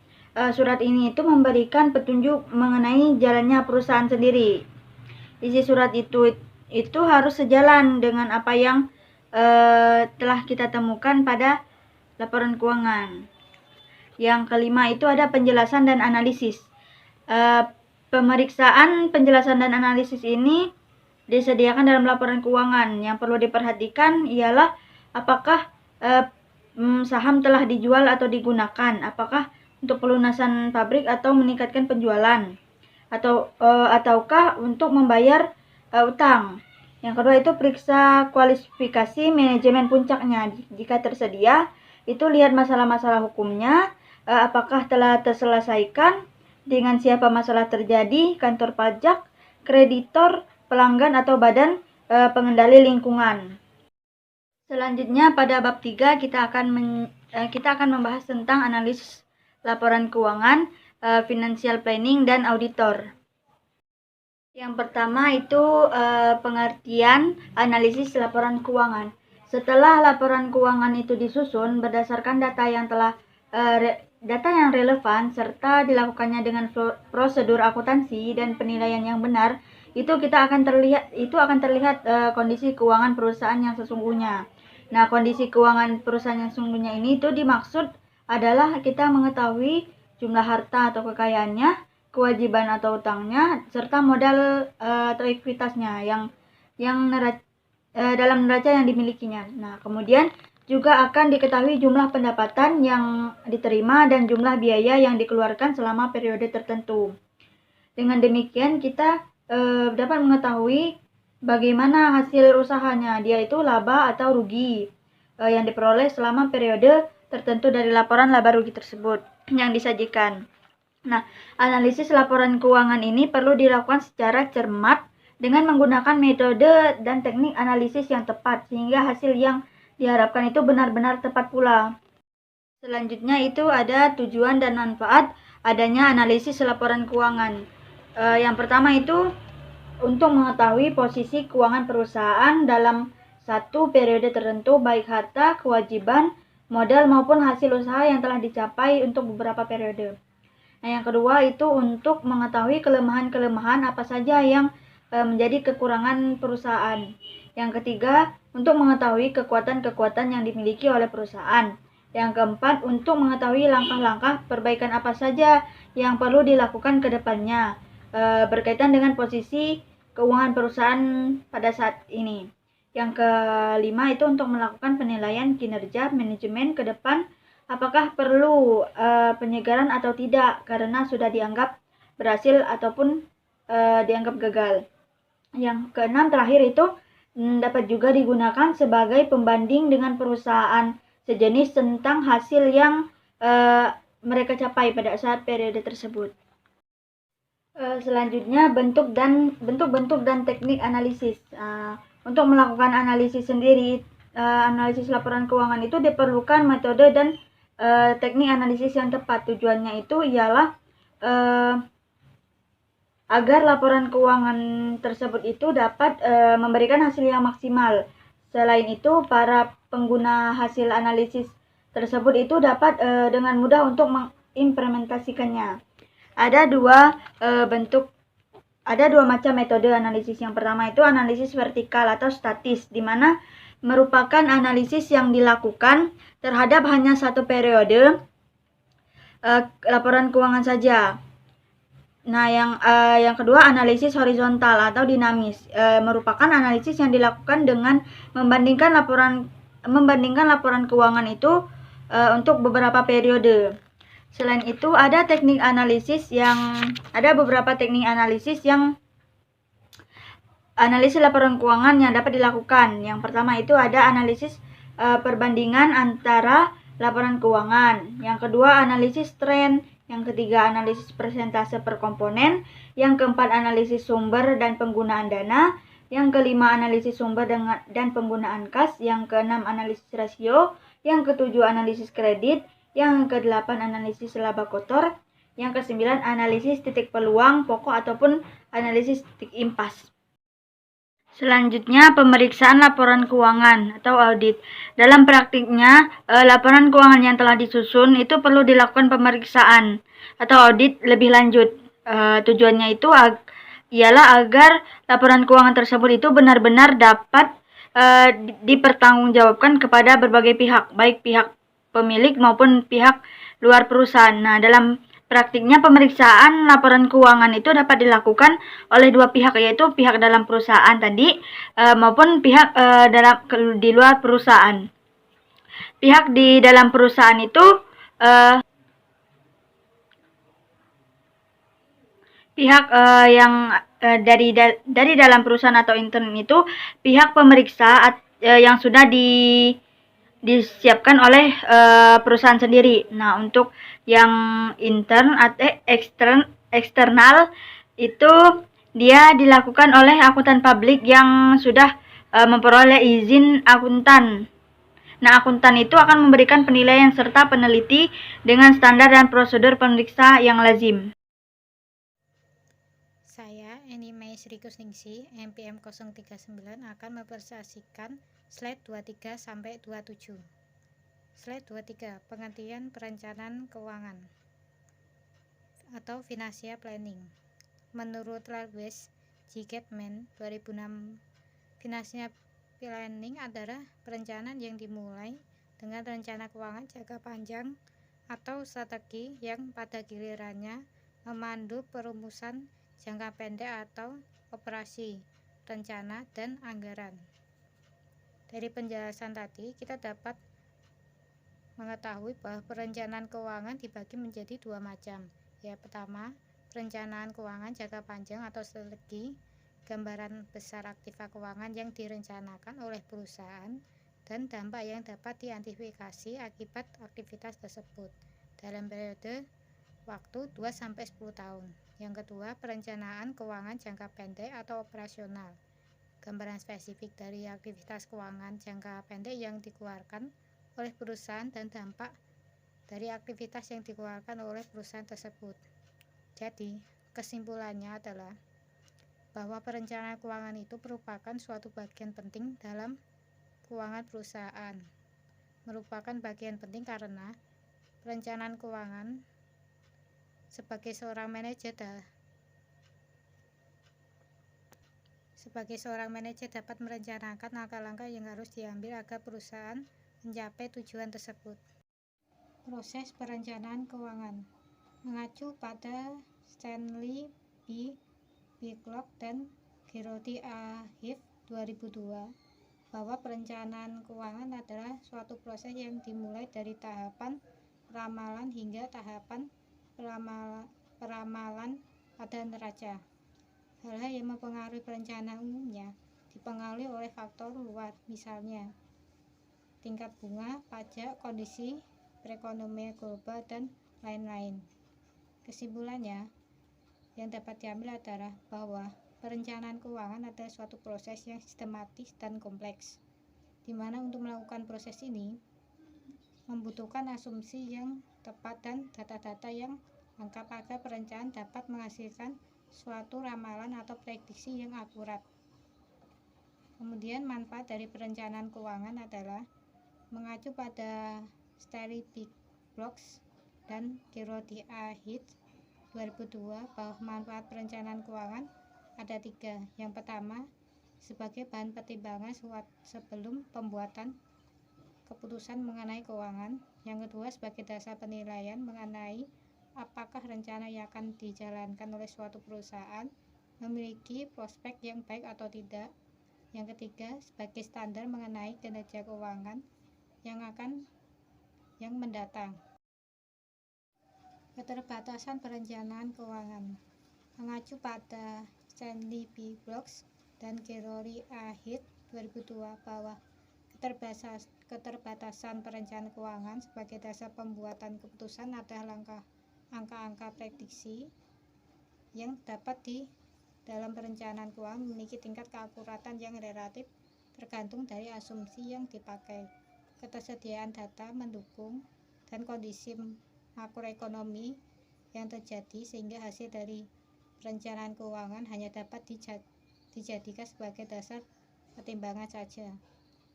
Speaker 3: surat ini itu memberikan petunjuk mengenai jalannya perusahaan sendiri. Isi surat itu harus sejalan dengan apa yang telah kita temukan pada laporan keuangan. Yang kelima itu ada penjelasan dan analisis. Pemeriksaan penjelasan dan analisis ini disediakan dalam laporan keuangan. Yang perlu diperhatikan ialah apakah saham telah dijual atau digunakan, apakah untuk pelunasan pabrik atau meningkatkan penjualan, ataukah untuk membayar utang. Yang kedua itu periksa kualifikasi manajemen puncaknya. Jika tersedia, itu lihat masalah-masalah hukumnya, apakah telah terselesaikan, dengan siapa masalah terjadi, kantor pajak, kreditor, pelanggan atau badan pengendali lingkungan. Selanjutnya pada bab 3 kita akan membahas tentang analisis laporan keuangan, financial planning dan auditor. Yang pertama itu pengertian analisis laporan keuangan. Setelah laporan keuangan itu disusun berdasarkan data yang relevan serta dilakukannya dengan prosedur akuntansi dan penilaian yang benar, itu akan terlihat kondisi keuangan perusahaan yang sesungguhnya. Nah, kondisi keuangan perusahaan yang sesungguhnya ini itu dimaksud adalah kita mengetahui jumlah harta atau kekayaannya, kewajiban atau utangnya, serta modal atau ekuitasnya dalam neraca yang dimilikinya. Nah, kemudian juga akan diketahui jumlah pendapatan yang diterima dan jumlah biaya yang dikeluarkan selama periode tertentu. Dengan demikian kita dapat mengetahui bagaimana hasil usahanya, dia itu laba atau rugi yang diperoleh selama periode tertentu dari laporan laba rugi tersebut yang disajikan. Nah, analisis laporan keuangan ini perlu dilakukan secara cermat dengan menggunakan metode dan teknik analisis yang tepat sehingga hasil yang diharapkan itu benar-benar tepat pula. Selanjutnya itu ada tujuan dan manfaat adanya analisis laporan keuangan. Yang pertama itu untuk mengetahui posisi keuangan perusahaan dalam satu periode tertentu, baik harta, kewajiban, modal maupun hasil usaha yang telah dicapai untuk beberapa periode. Nah, yang kedua itu untuk mengetahui kelemahan-kelemahan apa saja yang menjadi kekurangan perusahaan. Yang ketiga, untuk mengetahui kekuatan-kekuatan yang dimiliki oleh perusahaan. Yang keempat, untuk mengetahui langkah-langkah perbaikan apa saja yang perlu dilakukan ke depannya berkaitan dengan posisi keuangan perusahaan pada saat ini. Yang kelima itu untuk melakukan penilaian kinerja manajemen ke depan, apakah perlu penyegaran atau tidak karena sudah dianggap berhasil ataupun dianggap gagal. Yang keenam terakhir itu dapat juga digunakan sebagai pembanding dengan perusahaan sejenis tentang hasil yang mereka capai pada saat periode tersebut. Selanjutnya bentuk-bentuk dan teknik analisis. Untuk melakukan analisis sendiri, analisis laporan keuangan itu diperlukan metode dan teknik analisis yang tepat. Tujuannya itu ialah agar laporan keuangan tersebut itu dapat memberikan hasil yang maksimal. Selain itu, para pengguna hasil analisis tersebut itu dapat dengan mudah untuk mengimplementasikannya. Ada dua macam metode analisis. Yang pertama itu analisis vertikal atau statis, di mana merupakan analisis yang dilakukan terhadap hanya satu periode laporan keuangan saja. Nah, yang kedua analisis horizontal atau dinamis, merupakan analisis yang dilakukan dengan membandingkan laporan keuangan itu untuk beberapa periode. Selain itu ada beberapa teknik analisis yang analisis laporan keuangan yang dapat dilakukan. Yang pertama itu ada analisis perbandingan antara laporan keuangan. Yang kedua analisis tren. Yang ketiga analisis persentase per komponen. Yang keempat analisis sumber dan penggunaan dana. Yang kelima analisis sumber dan penggunaan kas. Yang keenam analisis rasio. Yang ketujuh analisis kredit. Yang kedelapan analisis laba kotor. Yang kesembilan analisis titik peluang pokok ataupun analisis titik impas. Selanjutnya, pemeriksaan laporan keuangan atau audit. Dalam praktiknya, laporan keuangan yang telah disusun itu perlu dilakukan pemeriksaan atau audit lebih lanjut. Tujuannya itu ialah agar laporan keuangan tersebut itu benar-benar dapat dipertanggungjawabkan kepada berbagai pihak, baik pihak pemilik maupun pihak luar perusahaan. Nah, dalam praktiknya pemeriksaan laporan keuangan itu dapat dilakukan oleh dua pihak, yaitu pihak dalam perusahaan tadi maupun pihak di luar perusahaan. Pihak di dalam perusahaan itu pihak yang dari dalam perusahaan atau intern itu pihak pemeriksa yang sudah disiapkan oleh perusahaan sendiri. Nah, untuk yang intern atau eksternal itu dia dilakukan oleh akuntan publik yang sudah memperoleh izin akuntan. Nah, akuntan itu akan memberikan penilaian serta peneliti dengan standar dan prosedur pemeriksa yang lazim.
Speaker 4: Saya, Eni Mei Sri Kusningsi, MPM 039 akan mempresentasikan slide 23 sampai 27. Slide 23, pengertian perencanaan keuangan atau financial planning. Menurut Larbes G. Gatman 2006, financial planning adalah perencanaan yang dimulai dengan rencana keuangan jangka panjang atau strategi yang pada gilirannya memandu perumusan jangka pendek atau operasi, rencana, dan anggaran. Dari penjelasan tadi, kita dapat mengetahui bahwa perencanaan keuangan dibagi menjadi dua macam. Ya, pertama, perencanaan keuangan jangka panjang atau strategi, gambaran besar aktiva keuangan yang direncanakan oleh perusahaan dan dampak yang dapat diantisipasi akibat aktivitas tersebut dalam periode waktu 2-10 tahun. Yang kedua, perencanaan keuangan jangka pendek atau operasional. Gambaran spesifik dari aktivitas keuangan jangka pendek yang dikeluarkan oleh perusahaan dan dampak dari aktivitas yang dikeluarkan oleh perusahaan tersebut. Jadi, kesimpulannya adalah bahwa perencanaan keuangan itu merupakan suatu bagian penting dalam keuangan perusahaan. Merupakan bagian penting karena perencanaan keuangan sebagai seorang manajer dapat merencanakan langkah-langkah yang harus diambil agar perusahaan mencapai tujuan tersebut. Proses perencanaan keuangan mengacu pada Stanley B. Bicklop dan Gerody A. Heath 2002 bahwa perencanaan keuangan adalah suatu proses yang dimulai dari tahapan ramalan hingga tahapan peramalan pada neraca. Hal-hal yang mempengaruhi perencanaan umumnya dipengaruhi oleh faktor luar, misalnya tingkat bunga, pajak, kondisi perekonomian global, dan lain-lain. Kesimpulannya, yang dapat diambil adalah bahwa perencanaan keuangan adalah suatu proses yang sistematis dan kompleks, di mana untuk melakukan proses ini membutuhkan asumsi yang tepat dan data-data yang lengkap agar perencanaan dapat menghasilkan suatu ramalan atau prediksi yang akurat. Kemudian manfaat dari perencanaan keuangan adalah mengacu pada Stanley Bicklop dan Gerody A. Heath 2002 bahwa manfaat perencanaan keuangan ada 3. Yang pertama, sebagai bahan pertimbangan sebelum pembuatan keputusan mengenai keuangan. Yang kedua, sebagai dasar penilaian mengenai apakah rencana yang akan dijalankan oleh suatu perusahaan memiliki prospek yang baik atau tidak. Yang ketiga, sebagai standar mengenai kinerja keuangan yang mendatang. Keterbatasan perencanaan keuangan mengacu pada Stanley Bicklop dan Gerody A. Heath 2002 bahwa keterbatasan perencanaan keuangan sebagai dasar pembuatan keputusan adalah angka-angka prediksi yang dapat dalam perencanaan keuangan memiliki tingkat keakuratan yang relatif tergantung dari asumsi yang dipakai, ketersediaan data mendukung, dan kondisi makroekonomi yang terjadi, sehingga hasil dari perencanaan keuangan hanya dapat dijadikan sebagai dasar pertimbangan saja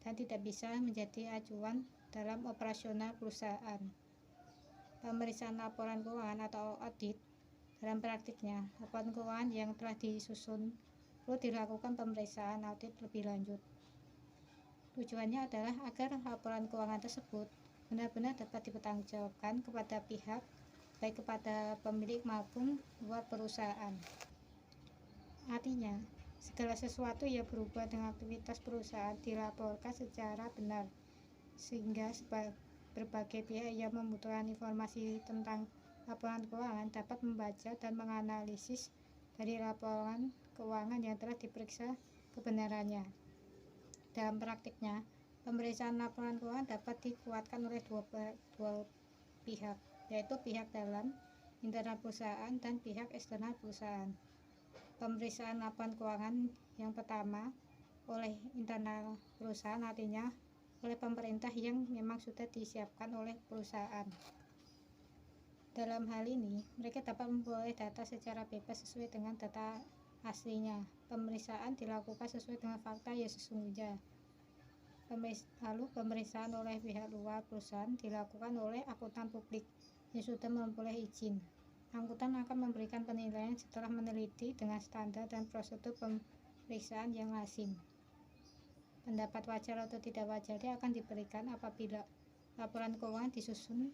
Speaker 4: dan tidak bisa menjadi acuan dalam operasional perusahaan. Pemeriksaan laporan keuangan atau audit dalam praktiknya, laporan keuangan yang telah disusun perlu dilakukan pemeriksaan audit lebih lanjut. Tujuannya adalah agar laporan keuangan tersebut benar-benar dapat dipertanggungjawabkan kepada pihak, baik kepada pemilik maupun luar perusahaan. Artinya, segala sesuatu yang berhubungan dengan aktivitas perusahaan dilaporkan secara benar, sehingga berbagai pihak yang membutuhkan informasi tentang laporan keuangan dapat membaca dan menganalisis dari laporan keuangan yang telah diperiksa kebenarannya. Dalam praktiknya, pemeriksaan laporan keuangan dapat dikuatkan oleh dua pihak, yaitu pihak dalam internal perusahaan dan pihak eksternal perusahaan. Pemeriksaan laporan keuangan yang pertama oleh internal perusahaan, artinya oleh pemerintah yang memang sudah disiapkan oleh perusahaan. Dalam hal ini, mereka dapat memperoleh data secara bebas sesuai dengan data aslinya. Pemeriksaan dilakukan sesuai dengan fakta yang sesungguhnya. Lalu pemeriksaan oleh pihak luar perusahaan dilakukan oleh akuntan publik yang sudah memperoleh izin. Akuntan akan memberikan penilaian setelah meneliti dengan standar dan prosedur pemeriksaan yang lazim. Pendapat wajar atau tidak wajarnya akan diberikan apabila laporan keuangan disusun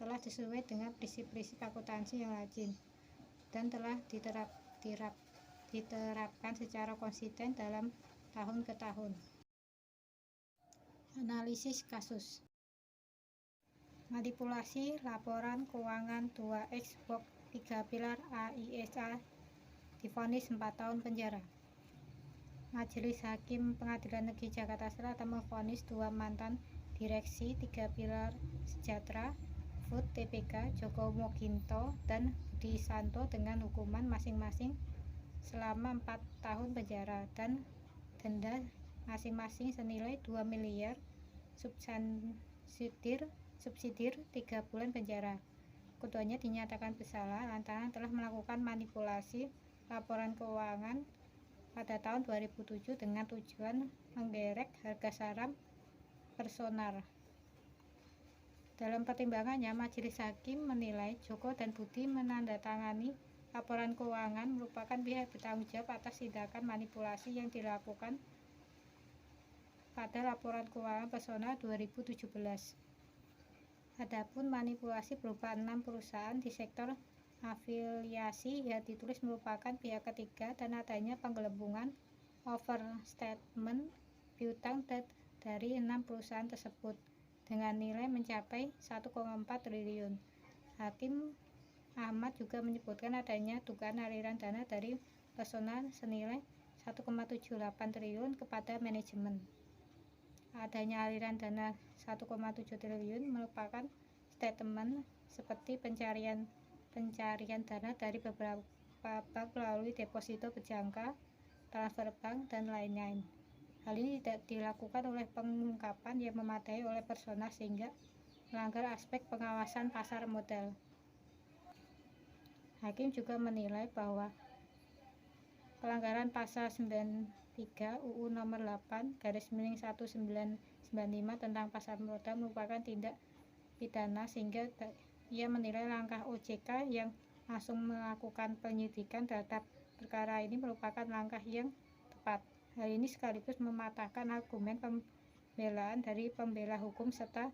Speaker 4: telah sesuai dengan prinsip-prinsip akuntansi yang lazim dan telah diterapkan secara konsisten dalam tahun ke tahun. Analisis kasus. Manipulasi laporan keuangan 2X Box 3 pilar AISA divonis 4 tahun penjara. Majelis Hakim Pengadilan Negeri Jakarta Selatan memvonis 2 mantan direksi 3 pilar Sejahtera Food Tbk, Joko Moginto dan Budi Santo dengan hukuman masing-masing selama 4 tahun penjara dan denda masing-masing senilai 2 miliar subsidiar 3 bulan penjara. Keduanya dinyatakan bersalah lantaran telah melakukan manipulasi laporan keuangan pada tahun 2007 dengan tujuan menggerek harga saham Personal. Dalam pertimbangannya, Majelis Hakim menilai Joko dan Budi menandatangani laporan keuangan merupakan pihak bertanggung jawab atas tindakan manipulasi yang dilakukan pada laporan keuangan Personal 2017. Adapun manipulasi berupa 6 perusahaan di sektor afiliasi yang ditulis merupakan pihak ketiga dan adanya penggelembungan overstatement piutang dari 6 perusahaan tersebut dengan nilai mencapai 1,4 triliun. Hakim Ahmad juga menyebutkan adanya dugaan aliran dana dari Personal senilai 1,78 triliun kepada manajemen. Adanya aliran dana 1,7 triliun merupakan statement seperti pencarian dana dari beberapa bank melalui deposito berjangka, transfer bank, dan lain-lain. Hal ini tidak dilakukan oleh pengungkapan yang memadai oleh Personal sehingga melanggar aspek pengawasan pasar modal. Hakim juga menilai bahwa pelanggaran pasal 93 UU nomor 8/1995 tentang pasar modal merupakan tindak pidana sehingga ia menilai langkah OJK yang langsung melakukan penyidikan terhadap perkara ini merupakan langkah yang tepat. Hal ini sekaligus mematahkan argumen pembelaan dari pembela hukum serta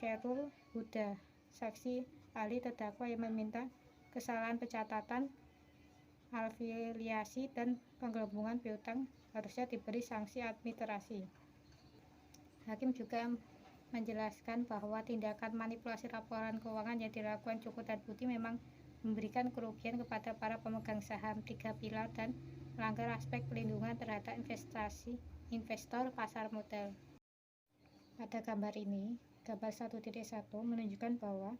Speaker 4: Khairul Huda, saksi ahli terdakwa yang meminta kesalahan pencatatan afiliasi dan penggelembungan piutang harusnya diberi sanksi administrasi. Hakim juga menjelaskan bahwa tindakan manipulasi laporan keuangan yang dilakukan Joko dan Budi memang memberikan kerugian kepada para pemegang saham 3 pilar dan melanggar aspek pelindungan terhadap investor pasar modal. Pada gambar ini, gambar 1.1 menunjukkan bahwa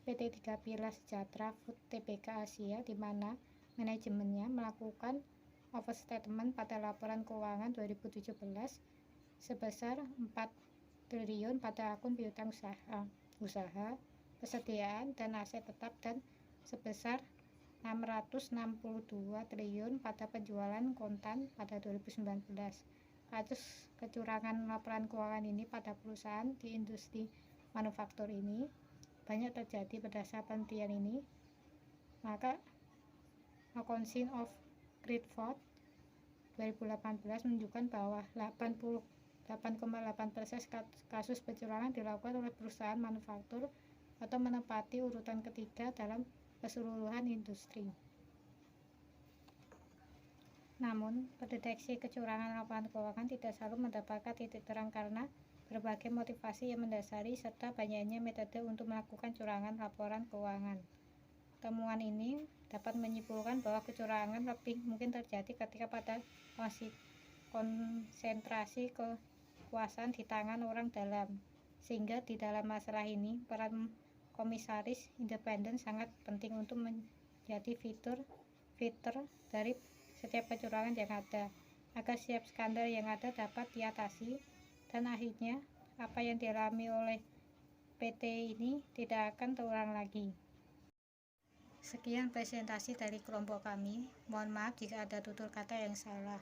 Speaker 4: PT 3 Pilar Sejahtera Food Tbk Asia di mana manajemennya melakukan overstatement pada laporan keuangan 2017 sebesar 4 triliun pada akun piutang usaha, persediaan dan aset tetap dan sebesar 662 triliun pada penjualan kontan pada 2019. Kasus kecurangan laporan keuangan ini pada perusahaan di industri manufaktur ini banyak terjadi. Berdasarkan penelitian ini, maka Accounting of Gridford 2018 menunjukkan bahwa 88,8% kasus kecurangan dilakukan oleh perusahaan manufaktur atau menempati urutan ketiga dalam keseluruhan industri. Namun, pendeteksi kecurangan laporan keuangan tidak selalu mendapatkan titik terang karena berbagai motivasi yang mendasari serta banyaknya metode untuk melakukan curangan laporan keuangan. Temuan ini dapat menyimpulkan bahwa kecurangan lebih mungkin terjadi ketika pada konsentrasi kekuasaan di tangan orang dalam, sehingga di dalam masalah ini peran komisaris independen sangat penting untuk menjadi filter dari setiap kecurangan yang ada, agar setiap skandal yang ada dapat diatasi dan akhirnya apa yang dialami oleh PT ini tidak akan terulang lagi. Sekian presentasi dari kelompok kami. Mohon maaf jika ada tutur kata yang salah.